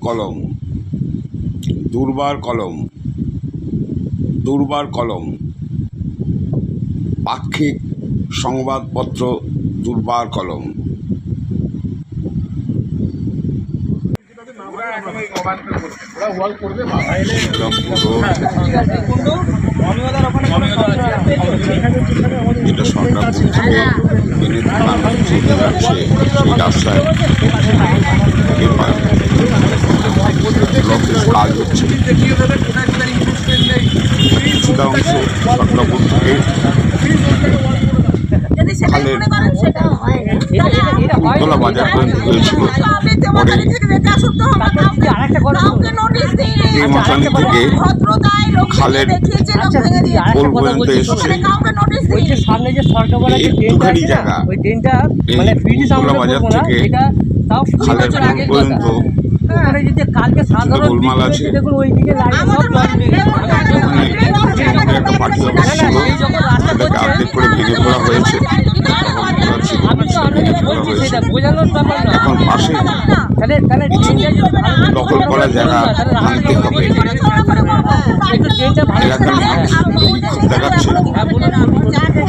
কলম, দুর্বার কলম, দুর্বার কলম, পাক্ষিক সংবাদপত্র দুর্বার কলম। যেটা সরকার থেকে এনে চলে যাচ্ছে সেই রাস্তায় কাজ হচ্ছে। কিছুটা অংশ সরকারপুর থেকে খালের উত্তলা বাজার পর্যন্ত হয়েছিল। পরে এই মশানি থেকে খালের পোল পর্যন্ত এসছে। একটুখানি জায়গা উত্তলা বাজার থেকে খালের পোল পর্যন্ত গোলমাল আছে। একটা পার্টি অফিস ছিল, সেটাকে আর্ধেক করে ভেঙে ফেলা হয়েছে। এখন পাশে দখল করা জায়গা ভাঙতে হবে। এলাকার মানুষ বিক্ষোভ দেখাচ্ছে।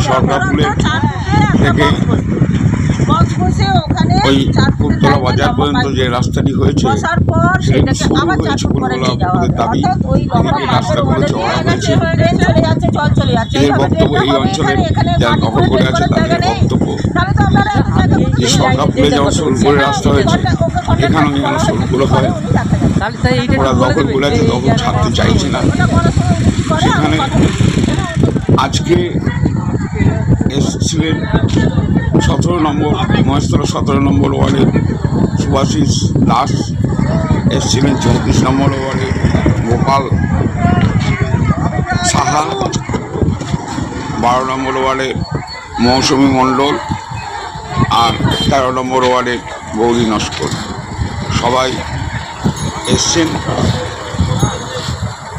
সরকারপুরের থেকে ওই উত্তলা বাজার পর্যন্ত যে রাস্তাটি হয়েছে সেটা শুরু হয়েছে বলে আমাদের দাবি। এই রাস্তাগুলো চওড়া হয়েছে। এর বক্তব্য এই অঞ্চলের যারা দখল করে আছে তাদের বক্তব্য যে সরকারপুরে যেমন সোলপুরের রাস্তা হয়েছে এখানেও যেন সোলপুরে হয়। ওরা দখল করে আছে, দখল ছাড়তে চাইছে না। সেখানে আজকে এসেছিলেন 17 নম্বর মহেশতলা 17 নম্বর ওয়ার্ডের সুভাষিস দাস, এসেছিলেন 34 নম্বর ওয়ার্ডের গোপাল সাহা, 12 নম্বর ওয়ার্ডের মৌসুমী মণ্ডল আর 13 নম্বর ওয়ার্ডের গৌরী নস্কর। সবাই এসছেন।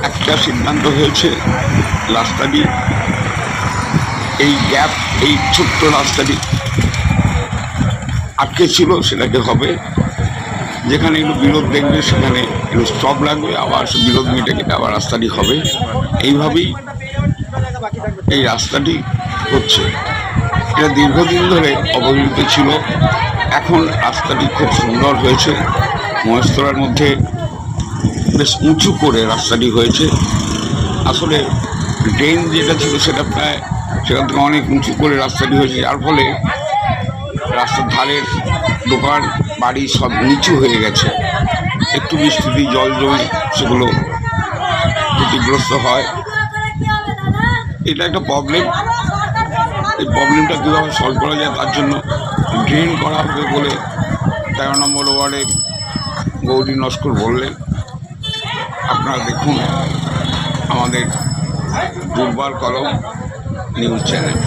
একটা সিদ্ধান্ত হয়েছে, রাস্তাটি এই গ্যাপ, এই ছোট্ট রাস্তাটি আটকে ছিল সেটাকে হবে। যেখানে একটু বিরোধ দেখবে সেখানে একটু স্টপ লাগবে, আবার বিরোধ মিটে কেটে আবার রাস্তাটি হবে। এইভাবেই এই রাস্তাটি হচ্ছে। এটা দীর্ঘদিন ধরে অবহেলিত ছিল, এখন রাস্তাটি খুব সুন্দর হয়েছে। মহেশতলার মধ্যে বেশ উঁচু করে রাস্তাটি হয়েছে। আসলে ড্রেন যেটা ছিল সেটা প্রায় সেখান থেকে অনেক উঁচু করে রাস্তাটি হয়েছে, যার ফলে রাস্তার ধারের দোকান বাড়ি সব নিচু হয়ে গেছে। একটু বৃষ্টিতে জল জমে সেগুলো ক্ষতিগ্রস্ত হয়। এটা একটা প্রবলেম। এই প্রবলেমটা কীভাবে সলভ করা যায় তার জন্য ড্রেন করা হবে বলে 13 নম্বর ওয়ার্ডে গৌরী নস্কর বললেন। আপনারা দেখুন আমাদের দুর্বার কলম নিউজ চ্যানেল।